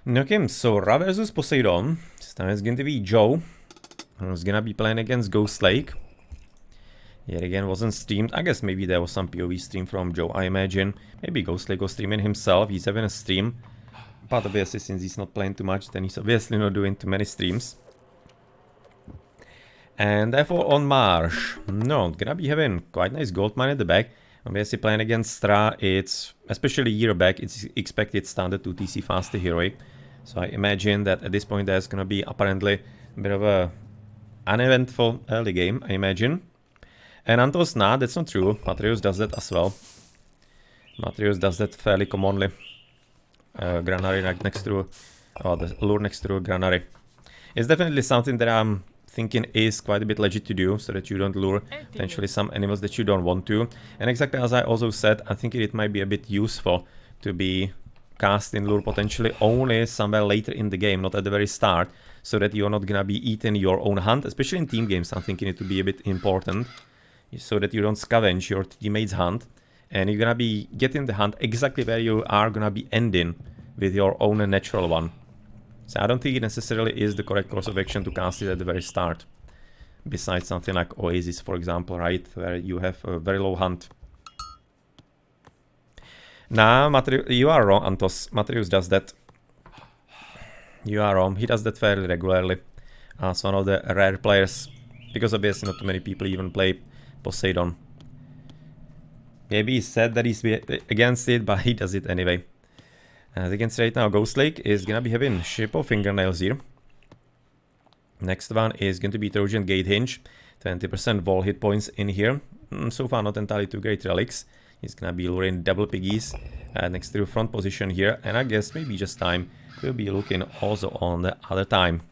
Okay, so Ra versus Poseidon. This time it's going to be Joe, who's gonna be playing against Ghostlake. Yet again, wasn't streamed. I guess maybe there was some POV stream from Joe, I imagine. Maybe Ghostlake was streaming himself. He's having a stream. But obviously, since he's not playing too much, then he's obviously not doing too many streams. And therefore on Marsh. No, gonna be having quite nice gold mine at the back. Obviously playing against Stra, it's, especially a year back, it's expected standard 2TC faster heroic. So I imagine that at this point there's gonna be apparently a bit of a uneventful early game, I imagine. And Antos, nah, that's not true. Matreus does that as well. Matreus does that fairly commonly. Granary right next to, the lure next to Granary. It's definitely something that I'm thinking is quite a bit legit to do, so that you don't lure potentially some animals that you don't want to. And exactly as I also said, I think it might be a bit useful to be casting lure potentially only somewhere later in the game, not at the very start, so that you're not gonna be eating your own hunt, especially in team games. I'm thinking it to be a bit important, so that you don't scavenge your teammates' hunt, and you're gonna be getting the hunt exactly where you are gonna be ending with your own natural one. So I don't think it necessarily is the correct course of action to cast it at the very start. Besides something like Oasis, for example, right? Where you have a very low hunt. Nah, you are wrong, Antos. Matreus does that. You are wrong. He does that fairly regularly. As one of the rare players. Because obviously not too many people even play Poseidon. Maybe he said that he's against it, but he does it anyway. As you can see right now, Ghostlake is gonna be having Ship of Fingernails here. Next one is going to be Trojan Gate Hinge. 20% wall hit points in here. So far not entirely too great relics. He's gonna be luring double piggies next to front position here. And I guess maybe just time we'll be looking also on the other time.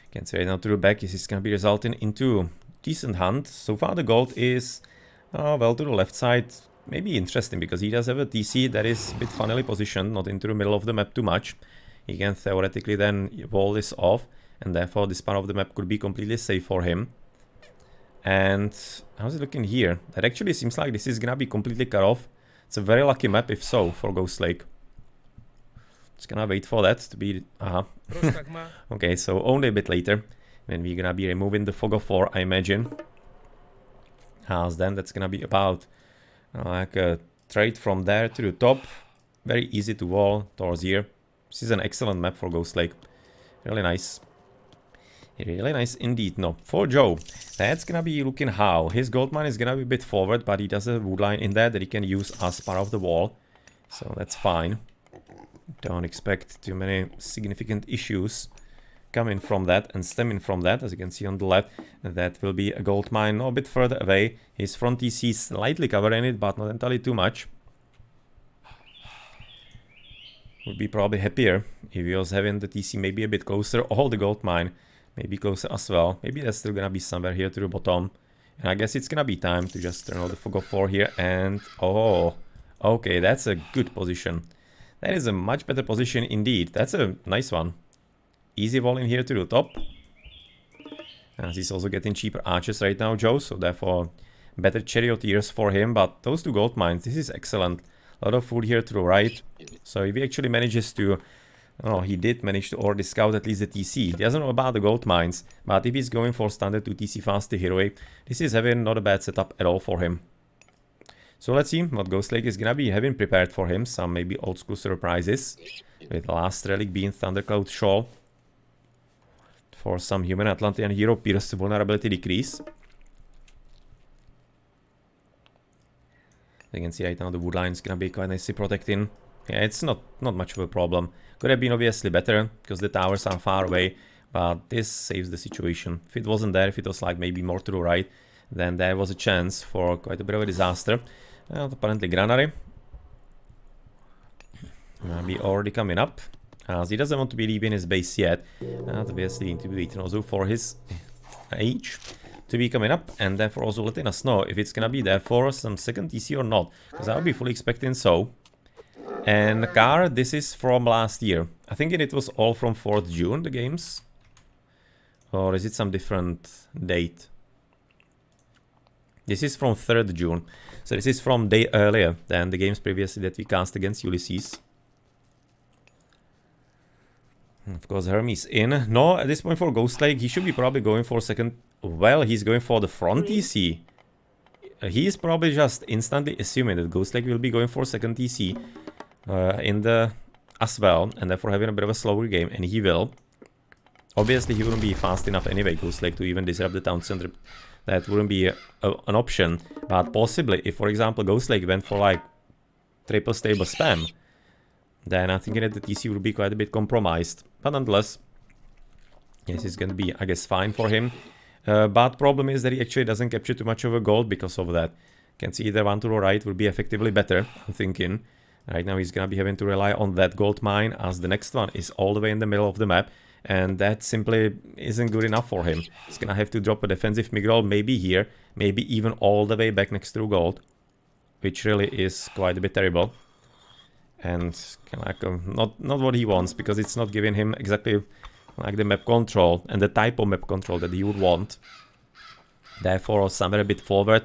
You can see right now to the back is gonna be resulting into decent hunt. So far the gold is well to the left side. Maybe interesting because he does have a TC that is a bit funnily positioned, not into the middle of the map too much. He can theoretically then wall this off, and therefore this part of the map could be completely safe for him. And how's it looking here? That actually seems like this is gonna be completely cut off. It's a very lucky map if so for Ghostlake. Just gonna wait for that to be... Okay, so only a bit later when we're gonna be removing the fog of war, I imagine. As then that's gonna be about like a trade from there to the top. Very easy to wall towards here. This is an excellent map for Ghostlake. Really nice. Really nice indeed. No, for Joe, that's gonna be looking how. His gold mine is gonna be a bit forward, but he does a wood line in there that he can use as part of the wall. So that's fine. Don't expect too many significant issues coming from that and stemming from that. As you can see on the left, that will be a gold mine a bit further away. His front TC slightly covering it, but not entirely too much. Would be probably happier if he was having the TC maybe a bit closer, or the gold mine maybe closer as well. Maybe that's still gonna be somewhere here to the bottom. And I guess it's gonna be time to just turn on the fog of war here and... Oh, okay, that's a good position. That is a much better position indeed. That's a nice one. Easy wall in here to the top. As he's also getting cheaper archers right now, Joe, so therefore better charioteers for him. But those two gold mines, this is excellent. A lot of food here to the right. So if he actually manages to... Oh, he did manage to already scout at least the TC. He doesn't know about the gold mines, but if he's going for standard 2TC faster heroic, this is having not a bad setup at all for him. So let's see what Ghostlake is gonna be having prepared for him. Some maybe old school surprises. With the last relic being Thundercloud Shawl. For some human Atlantean hero, Pierce vulnerability decrease. You can see right now the wood line is gonna be quite nicely protecting. Yeah, it's not much of a problem. Could have been obviously better, because the towers are far away, but this saves the situation. If it wasn't there, if it was like maybe more to the right, then there was a chance for quite a bit of a disaster. Apparently Granary will be already coming up, as he doesn't want to be leaving his base yet. Obviously need to be waiting also for his age to be coming up, and therefore also letting us know if it's gonna be there for some second TC or not, because I would be fully expecting so. And the car, this is from last year. I think it was all from 4th June, the games. Or is it some different date? This is from 3rd June. So this is from day earlier than the games previously that we cast against Ulysses. Of course, Hermes in. No, at this point for Ghostlake, he should be probably going for second. Well, he's going for the front TC. He is probably just instantly assuming that Ghostlake will be going for second TC in the as well, and therefore having a bit of a slower game, and he will. Obviously, he wouldn't be fast enough anyway, Ghostlake, to even disrupt the town center. That wouldn't be an option. But possibly, if for example Ghostlake went for like triple stable spam, then I think that the TC would be quite a bit compromised. But nonetheless, yes, it's going to be, I guess, fine for him. But problem is that he actually doesn't capture too much of a gold because of that. Can see either one to the right would be effectively better, I'm thinking. Right now he's going to be having to rely on that gold mine, as the next one is all the way in the middle of the map. And that simply isn't good enough for him. He's going to have to drop a defensive mid-roll, maybe here, maybe even all the way back next to gold. Which really is quite a bit terrible. And like, not what he wants, because it's not giving him exactly like the map control and the type of map control that he would want. Therefore, somewhere a bit forward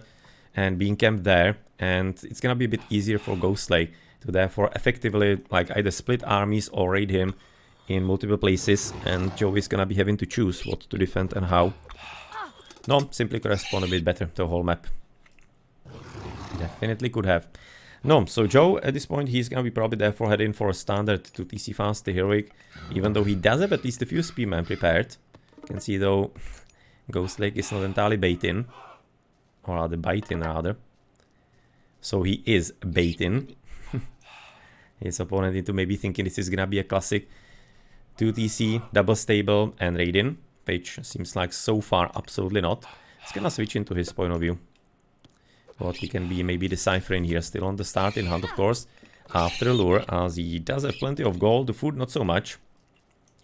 and being camped there, and it's gonna be a bit easier for Ghostlake to therefore effectively like either split armies or raid him in multiple places, and Joe is gonna be having to choose what to defend and how. No, simply correspond a bit better to the whole map. Definitely could have. No, so Joe, at this point, he's gonna be probably therefore heading for a standard to TC fast the heroic, even though he does have at least a few speedmen prepared. You can see though, Ghostlake is not entirely baiting, or rather biting rather. So he is baiting. His opponent into maybe thinking this is gonna be a classic 2 TC, double stable and raiding, which seems like so far absolutely not. It's gonna switch into his point of view. What he can be maybe deciphering here, still on the starting hand of course, after lure, as he does have plenty of gold, the food not so much,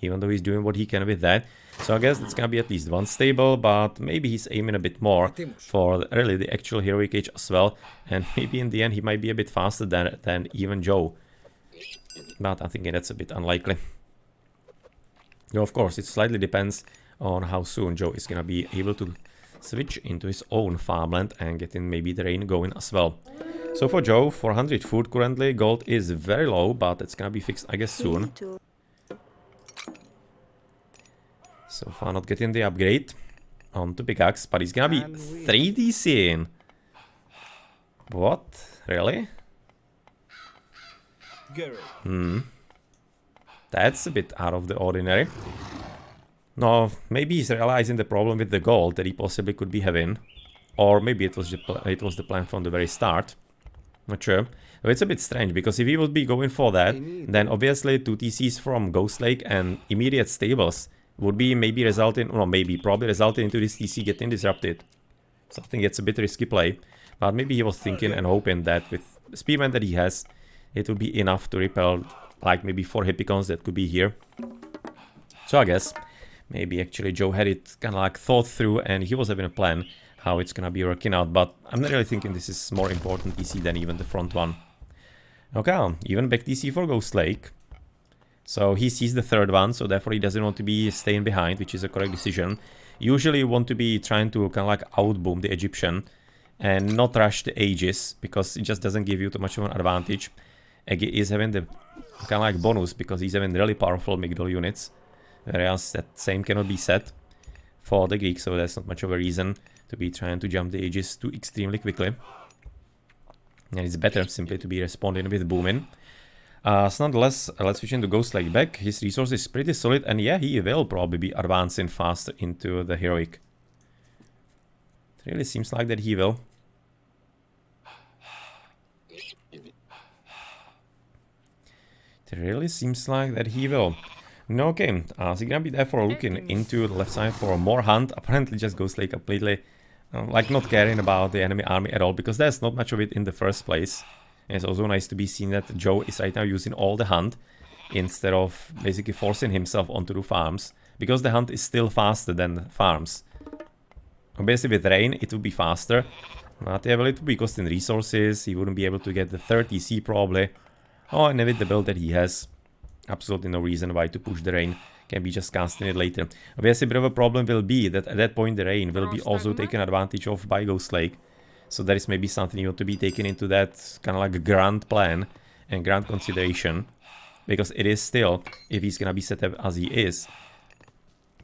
even though he's doing what he can with that. So I guess it's gonna be at least one stable, but maybe he's aiming a bit more for really the actual heroic age as well, and maybe in the end he might be a bit faster than even Joe. But I think that's a bit unlikely. Though of course it slightly depends on how soon Joe is gonna be able to switch into his own farmland and getting maybe the rain going as well. So for Joe, 400 food currently, gold is very low, but it's gonna be fixed I guess soon. So far not getting the upgrade onto pickaxe, but he's gonna be 3 DC in. What? Really? That's a bit out of the ordinary. No, maybe he's realizing the problem with the gold that he possibly could be having. Or maybe it was the plan from the very start. Not sure. But it's a bit strange, because if he would be going for that, then obviously 2 TCs from Ghostlake and immediate stables would be maybe resulting, or probably resulting into this TC getting disrupted. So I think it's a bit risky play. But maybe he was thinking and hoping that with the speedman that he has, it would be enough to repel like maybe 4 Hippicons that could be here. So I guess maybe actually Joe had it kind of like thought through and he was having a plan how it's gonna be working out, but I'm not really thinking this is more important TC than even the front one. Okay, even back TC for Ghostlake. So he sees the third one, so therefore he doesn't want to be staying behind, which is a correct decision. Usually you want to be trying to kind of like outboom the Egyptian and not rush the Aegis, because it just doesn't give you too much of an advantage. Egi is having the kind of like bonus because he's having really powerful Migdol units, whereas that same cannot be said for the Greek, so there's not much of a reason to be trying to jump the Aegis too extremely quickly. And it's better simply to be responding with booming. So nonetheless, let's switch into Ghostlake back. His resource is pretty solid, and yeah, he will probably be advancing faster into the heroic. It really seems like that he will. It really seems like that he will. No, okay, so he's gonna be therefore looking into the left side for more hunt. Apparently just Ghostlake completely, like not caring about the enemy army at all, because there's not much of it in the first place. And it's also nice to be seen that Joe is right now using all the hunt, instead of basically forcing himself onto the farms, because the hunt is still faster than the farms. Obviously with rain it would be faster, but yeah, well, it would be costing resources, he wouldn't be able to get the 30C probably. Oh, and with the build that he has, absolutely no reason why to push the rain. Can be just casting it later. Obviously, a bit of a problem will be that at that point the rain will be also taken advantage of by Ghostlake. So that is maybe something you want to be taken into that kind of like grand plan and grand consideration. Because it is still, if he's gonna be set up as he is,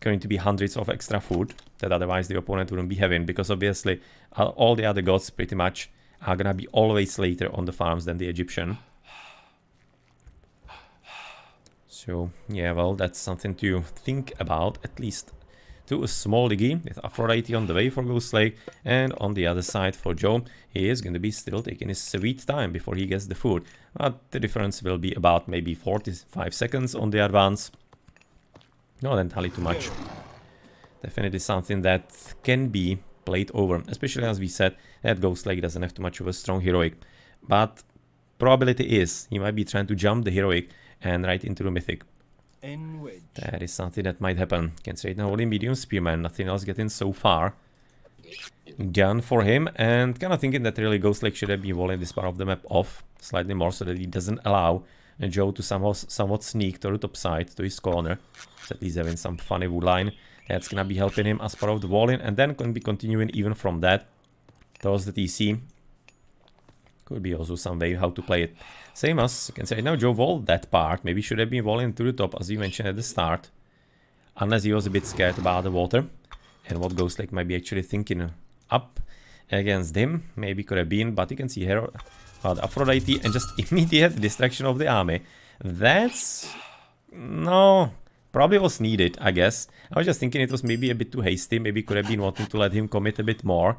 going to be hundreds of extra food that otherwise the opponent wouldn't be having. Because obviously all the other gods pretty much are gonna be always later on the farms than the Egyptian. So yeah, well, that's something to think about, at least to a small degree, with Aphrodite on the way for Ghostlake, and on the other side for Joe, he is going to be still taking his sweet time before he gets the food. But the difference will be about maybe 45 seconds on the advance. Not entirely too much. Definitely something that can be played over, especially as we said that Ghostlake doesn't have too much of a strong heroic. But probability is he might be trying to jump the heroic and right into the mythic. That is something that might happen. Can say right now only medium spearman, nothing else getting so far done for him, and kind of thinking that really Ghostlake should have been walling this part of the map off slightly more so that he doesn't allow Joe to somewhat sneak to the top side, to his corner. So at least having some funny wood line that's gonna be helping him as part of the walling, and then can be continuing even from that towards the TC. Could be also some way how to play it. Same as, you can say, now Joe walled that part. Maybe should have been walling to the top, as you mentioned at the start. Unless he was a bit scared about the water. And what Ghostlake might be actually thinking up against him. Maybe could have been, but you can see here about Aphrodite and just immediate distraction of the army. That's... no... probably was needed, I guess. I was just thinking it was maybe a bit too hasty. Maybe could have been wanting to let him commit a bit more.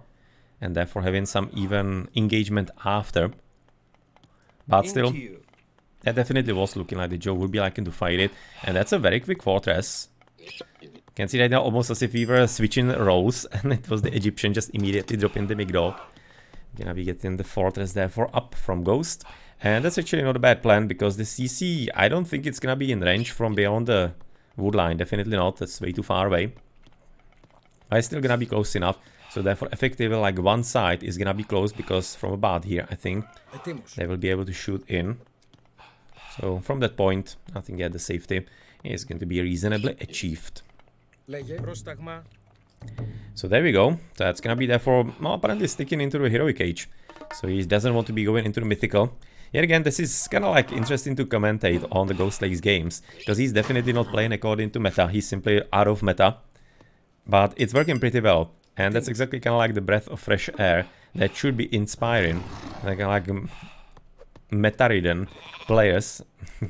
And therefore having some even engagement after. But still, that definitely was looking like the Joe would be liking to fight it. And that's a very quick fortress. You can see right now almost as if we were switching roles. And it was the Egyptian just immediately dropping the Migdol. Gonna be getting the fortress therefore up from Ghost. And that's actually not a bad plan, because the CC, I don't think it's gonna be in range from beyond the wood line. Definitely not, that's way too far away. But it's still gonna be close enough. So therefore effectively like one side is gonna be closed, because from about here I think they will be able to shoot in. So from that point I think the safety is going to be reasonably achieved. So there we go. So that's gonna be therefore apparently sticking into the heroic age. So he doesn't want to be going into the mythical. Yet again, this is kind of like interesting to commentate on the Ghostlake's games, because he's definitely not playing according to meta. He's simply out of meta. But it's working pretty well. And that's exactly kind of like the breath of fresh air that should be inspiring. Like meta-ridden players,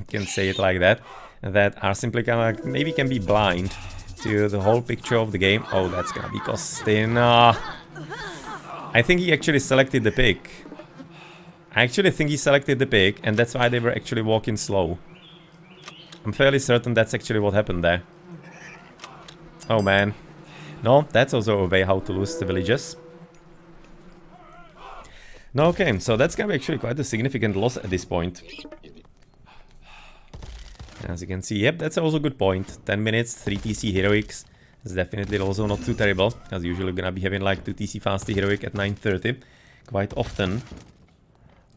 can say it like that, that are simply kind of like, maybe can be blind to the whole picture of the game. Oh, that's gonna be costing. I think he actually selected the pick. I actually think he selected the pick, and that's why they were actually walking slow. I'm fairly certain that's actually what happened there. Oh man. No, that's also a way how to lose the villages. No, okay, so that's gonna be actually quite a significant loss at this point. As you can see, yep, that's also a good point. 10 minutes, 3 TC heroics. It's definitely also not too terrible, as usually gonna be having like 2 TC fast heroic at 9:30. Quite often.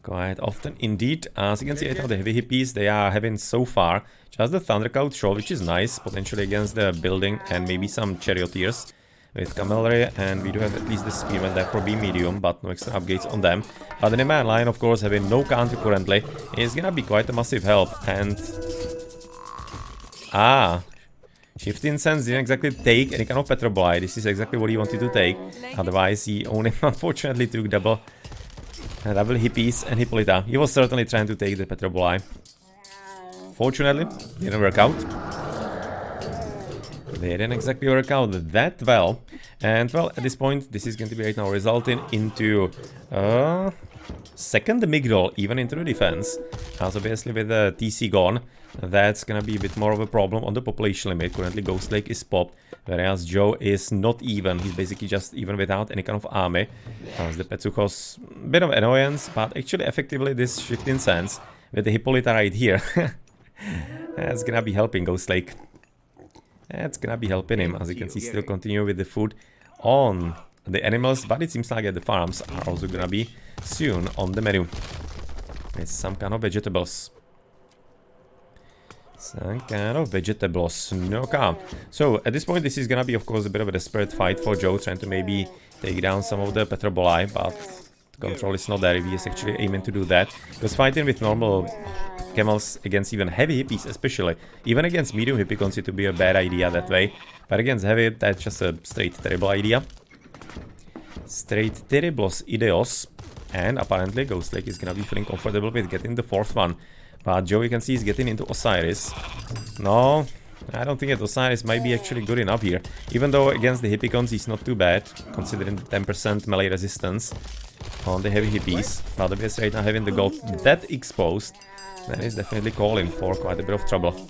Quite often indeed. As you can see right now, the heavy hippies, they are having so far just the Thundercloud Show, which is nice, potentially against the building, and maybe some charioteers with cavalry, and we do have at least the spearmen there for B medium, but no extra upgrades on them. But the Neman line, of course, having no counter currently, is gonna be quite a massive help. And Shifting Sense didn't exactly take any kind of Petroboli. This is exactly what he wanted to take. Otherwise, he only unfortunately took double hippies and Hippolyta. He was certainly trying to take the Petroboli. Fortunately, didn't work out. They didn't exactly work out that well. And well, at this point, this is going to be right now resulting into second Migdol, even into the defense. As obviously with the TC gone, that's gonna be a bit more of a problem on the population limit. Currently Ghostlake is popped, whereas Joe is not even. He's basically just even without any kind of army. As the Petsuchos, bit of annoyance, but actually effectively this Shifting Sense with the Hippolyta right here. That's gonna be helping Ghostlake. That's gonna be helping him, as you can see, still continue with the food on the animals, but it seems like the farms are also gonna be soon on the menu. It's some kind of vegetables. Some kind of vegetables. Okay. So at this point, this is gonna be, of course, a bit of a desperate fight for Joe, trying to maybe take down some of the Petroboli, but control is not there if he is actually aiming to do that. Because fighting with normal camels against even heavy hippies especially, even against medium hippicons, it would be a bad idea that way. But against heavy, that's just a straight terrible idea. Straight terriblos ideos. And apparently Ghostlake is gonna be feeling comfortable with getting the fourth one. But Joe, you can see, is getting into Osiris. No, I don't think that Osiris might be actually good enough here. Even though against the hippicons he's not too bad, considering the 10% melee resistance on the heavy hippies. But obviously right now having the gold that exposed, that is definitely calling for quite a bit of trouble.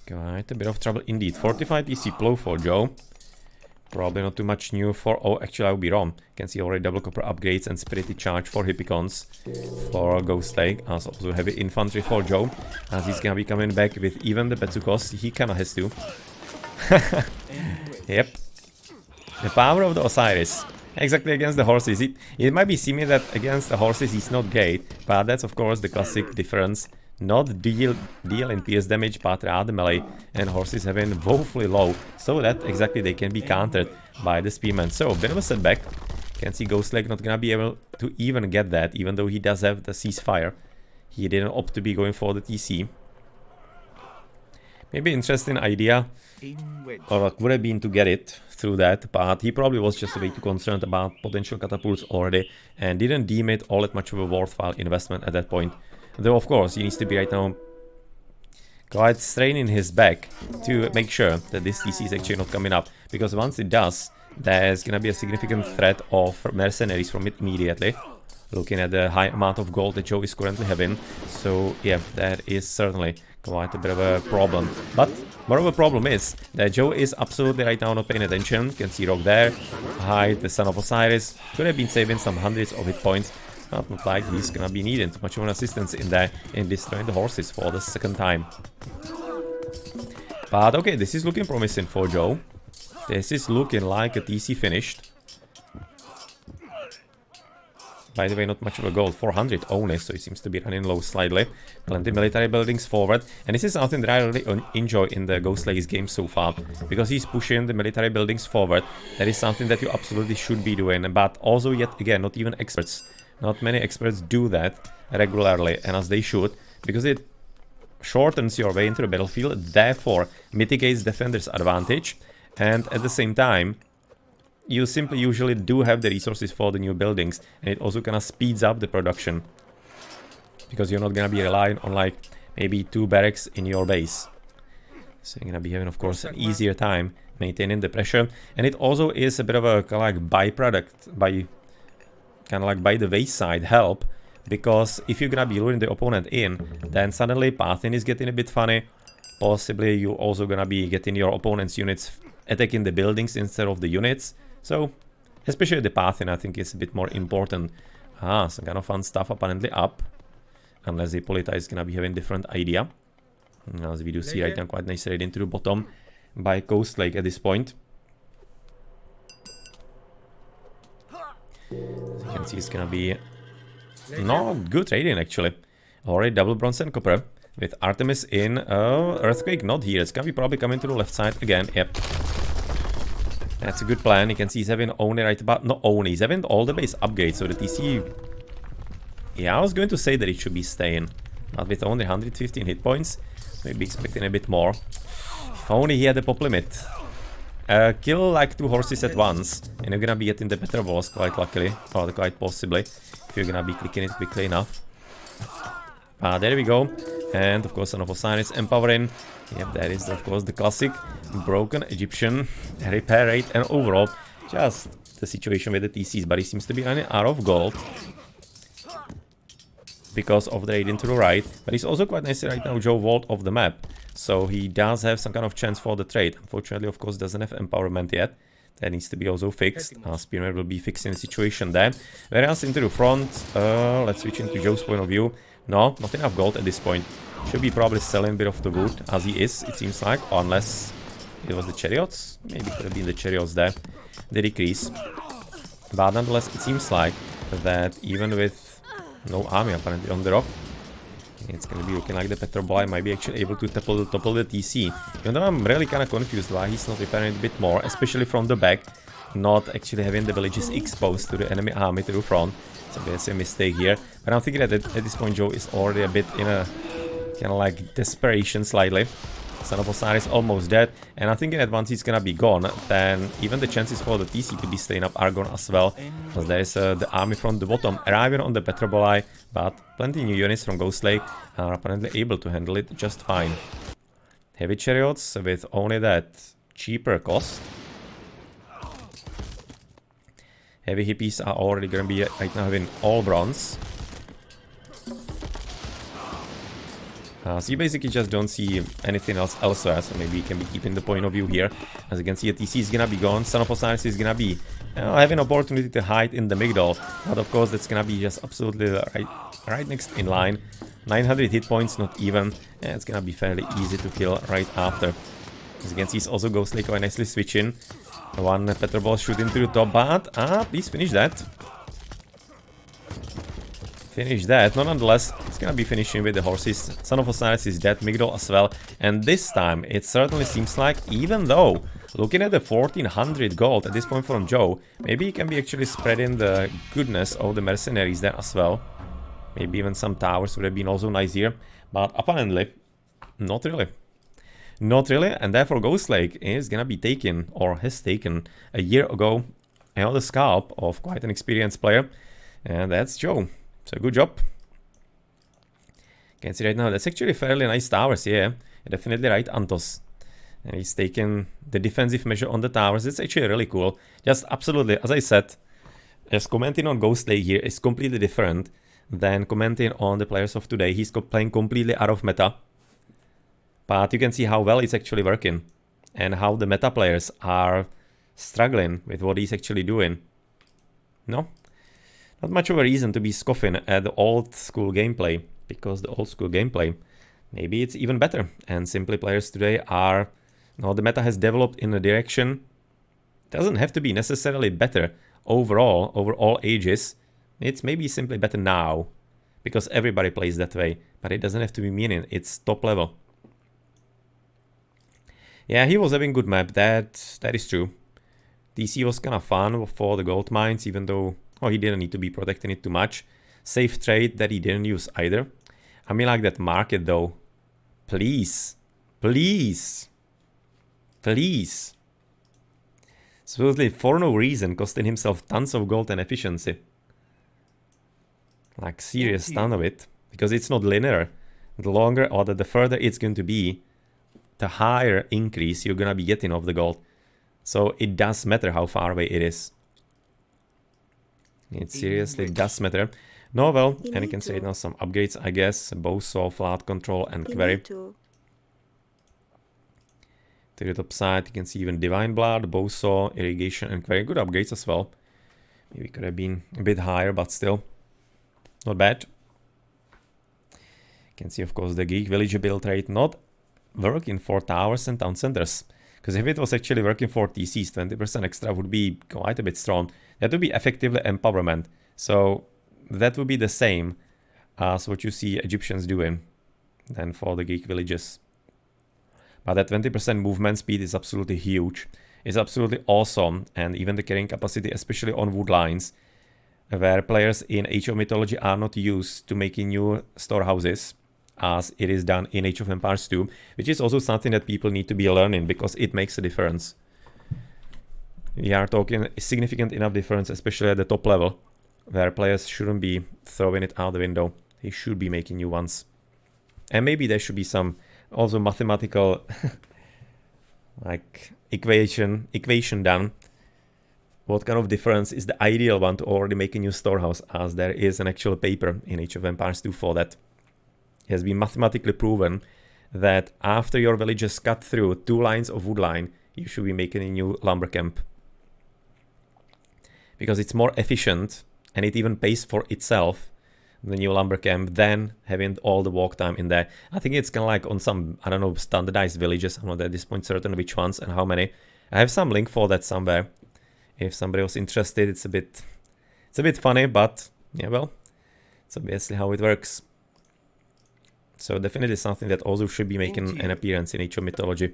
Quite a bit of trouble indeed. 45 TC plow for Joe. Probably not too much new for... Oh, actually, I would be wrong. You can see already double copper upgrades and spirited charge for hippicons for Ghostlake. As also heavy infantry for Joe. As he's gonna be coming back with even the Betsukos. He kinda has to. Yep. The power of the Osiris. Exactly against the horses. It might be seeming that against the horses he's not great. But that's of course the classic difference. Not deal in PS damage, but rather melee, and horses having woefully low, so that exactly they can be countered by the spearmen. So, a bit of a setback. Can see Ghostlake not gonna be able to even get that, even though he does have the ceasefire. He didn't opt to be going for the TC. Maybe interesting idea, or what would have been to get it through that, but he probably was just way too concerned about potential catapults already, and didn't deem it all that much of a worthwhile investment at that point. Though, of course, he needs to be right now quite straining his back to make sure that this TC is actually not coming up. Because once it does, there's gonna be a significant threat of mercenaries from it immediately. Looking at the high amount of gold that Joe is currently having. So, yeah, that is certainly quite a bit of a problem. But more of a problem is that Joe is absolutely right now not paying attention. You can see Rock there. Hide the Son of Osiris. Could have been saving some hundreds of hit points. Not like he's gonna be needing too much of an assistance in there in destroying the horses for the second time. But okay, this is looking promising for Joe. This is looking like a TC finished. By the way, not much of a gold, 400 only, so it seems to be running low slightly. Plenty military buildings forward, and this is something that I really enjoy in the Ghostlake's game so far, because he's pushing the military buildings forward. That is something that you absolutely should be doing, but also yet again, not even experts. Not many experts do that regularly, and as they should, because it shortens your way into the battlefield, therefore mitigates defenders' advantage, and at the same time, you simply usually do have the resources for the new buildings, and it also kind of speeds up the production, because you're not gonna be relying on like maybe 2 barracks in your base. So you're gonna be having, of course, an easier time maintaining the pressure, and it also is a bit of a kind of like byproduct, by the wayside help, because if you're gonna be luring the opponent in, then suddenly pathing is getting a bit funny. Possibly you're also gonna be getting your opponent's units attacking the buildings instead of the units. So, especially the pathing, I think, is a bit more important. Some kind of fun stuff apparently up. Unless the Hippolyta is gonna be having a different idea. As we do see right now, quite nice raid into the bottom by Ghostlake at this point. As you can see, it's gonna be not good trading actually. Already double bronze and copper with Artemis in. Earthquake not here. It's gonna be probably coming to the left side again. Yep. That's a good plan. You can see he's having only right about, not only, he's having all the base upgrades. So the TC, yeah, I was going to say that it should be staying, but with only 115 hit points, maybe expecting a bit more. If only he had a pop limit. Kill like 2 horses at once, and you're gonna be getting the better walls quite luckily, or quite possibly, if you're gonna be clicking it quickly enough. There we go, and of course Son of Osiris empowering. Yep, that is of course the classic broken Egyptian repair rate, and overall just the situation with the TCs, but he seems to be running out of gold because of the raid into the right, but he's also quite nicely right now Joe Vault of the map. So he does have some kind of chance for the trade. Unfortunately, of course, doesn't have empowerment yet. That needs to be also fixed. Spearman will be fixing the situation there. Whereas into the front, let's switch into Joe's point of view. No, not enough gold at this point. Should be probably selling a bit of the wood, as he is, it seems like. Unless it was the chariots. Maybe it could have been the chariots there. The decrease. But nonetheless, it seems like that even with no army apparently on the rock, it's gonna be looking like the Petroboli might be actually able to topple the TC. Even though I'm really kind of confused why he's not repairing it a bit more, especially from the back. not actually having the villages exposed to the enemy army to the front. So that's a mistake here. But I'm thinking that at this point Joe is already a bit in a kind of like desperation slightly. Son of Poseidon is almost dead, and I'm thinking that once he's gonna be gone, then even the chances for the TC to be staying up are gone as well, because there is the army from the bottom arriving on the Petropoli, but plenty new units from Ghostlake are apparently able to handle it just fine. Heavy chariots with only that cheaper cost. Heavy hippies are already gonna be right now having all bronze. So you basically just don't see anything else elsewhere, so maybe you can be keeping the point of view here. As you can see, a TC is gonna be gone, Son of Osiris is gonna be having an opportunity to hide in the Migdol, but of course that's gonna be just absolutely right next in line. 900 hit points, not even, and it's gonna be fairly easy to kill right after. As you can see, it's also Ghostlake quite nicely switching. One Petroball shooting through the top, but please finish that. Finish that. Nonetheless, it's gonna be finishing with the horses. Son of Osiris is dead, Migdol as well. And this time, it certainly seems like, even though, looking at the 1400 gold at this point from Joe, maybe he can be actually spreading the goodness of the mercenaries there as well. Maybe even some towers would have been also nice here. But apparently, not really. Not really, and therefore Ghostlake is gonna be taken, or has taken, a year ago, the scalp of quite an experienced player. And that's Joe. So good job. Can see right now, that's actually fairly nice towers, yeah. Definitely right, Antos. And he's taken the defensive measure on the towers. It's actually really cool. Just absolutely, as I said, just commenting on Ghostlake here is completely different than commenting on the players of today. He's playing completely out of meta. But you can see how well it's actually working. And how the meta players are struggling with what he's actually doing. No? Not much of a reason to be scoffing at the old school gameplay, because the old school gameplay, maybe it's even better. And simply players today are, the meta has developed in a direction, doesn't have to be necessarily better overall, over all ages. It's maybe simply better now, because everybody plays that way, but it doesn't have to be meaning, it's top level. Yeah, he was having good map, that is true. DC was kind of fun for the gold mines, even though he didn't need to be protecting it too much. Safe trade that he didn't use either. I mean, like that market though. Please. Please. Please. Supposedly for no reason, costing himself tons of gold and efficiency. Like serious ton of it. Because it's not linear. The longer or the further it's going to be, the higher increase you're gonna be getting of the gold. So it does matter how far away it is. It seriously does matter. No, well, and you can say now some upgrades, I guess. Bowsaw, flat control, and query. To the top side, you can see even Divine Blood, Bowsaw, Irrigation, and query. Good upgrades as well. Maybe could have been a bit higher, but still not bad. You can see, of course, the Geek Village build rate not working for towers and town centers. Because if it was actually working for TCs, 20% extra would be quite a bit strong. That would be effectively empowerment. So that would be the same as what you see Egyptians doing than for the Greek villages. But that 20% movement speed is absolutely huge. It's absolutely awesome. And even the carrying capacity, especially on wood lines, where players in Age of Mythology are not used to making new storehouses, as it is done in Age of Empires 2, which is also something that people need to be learning, because it makes a difference. We are talking a significant enough difference, especially at the top level, where players shouldn't be throwing it out the window. They should be making new ones. And maybe there should be some also mathematical like equation done. What kind of difference is the ideal one to already make a new storehouse, as there is an actual paper in Age of Empires 2 for that. It has been mathematically proven that after your villages cut through 2 lines of wood line, you should be making a new lumber camp. Because it's more efficient, and it even pays for itself, the new lumber camp, than having all the walk time in there. I think it's kind of like on some, I don't know, standardized villages. I'm not at this point certain which ones and how many. I have some link for that somewhere. If somebody was interested, it's a bit funny, but yeah, well, it's obviously how it works. So definitely something that also should be making an appearance in Age of Mythology.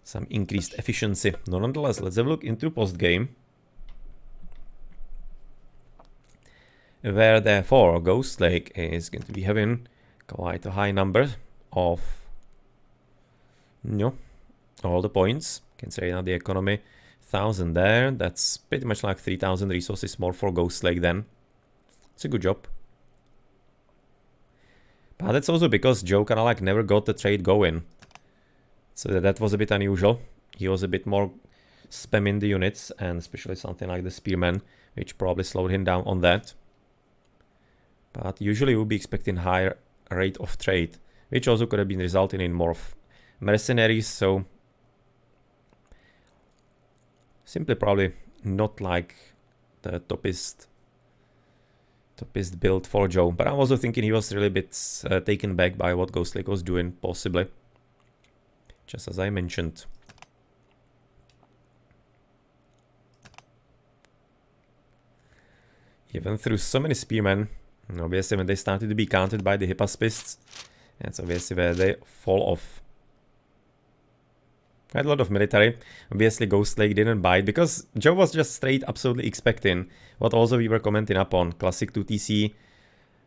Some increased efficiency. Nonetheless, let's have a look into post-game. Where therefore Ghostlake is going to be having quite a high number of all the points. Can say now the economy 1,000 there. That's pretty much like 3,000 resources more for Ghostlake then. It's a good job. But that's also because Joe kinda like never got the trade going. So that was a bit unusual. He was a bit more spamming the units, and especially something like the Spearman, which probably slowed him down on that. But usually we'll be expecting higher rate of trade, which also could have been resulting in more of mercenaries, so simply probably not like the toppest build for Joe. But I'm also thinking he was really a bit taken back by what Ghostlake was doing, possibly. Just as I mentioned. Even through so many spearmen, obviously when they started to be counted by the Hypaspists, that's obviously where they fall off. Quite a lot of military. Obviously Ghostlake didn't bite because Joe was just straight absolutely expecting what also we were commenting upon. Classic 2 TC,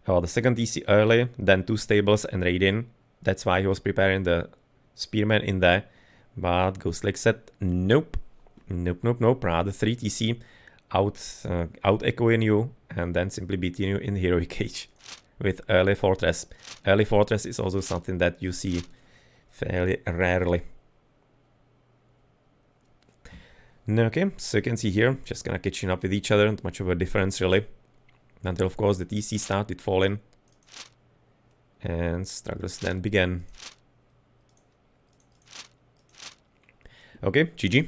or the second TC early, then 2 stables and raiding. That's why he was preparing the spearmen in there. But Ghostlake said nope. Nope. Rather 3 TC out echoing you and then simply beating you in heroic age with early fortress. Early fortress is also something that you see fairly rarely. Okay, so you can see here, just kind of catching up with each other, not much of a difference really. Until of course the TC started falling and struggles then began. Okay, GG.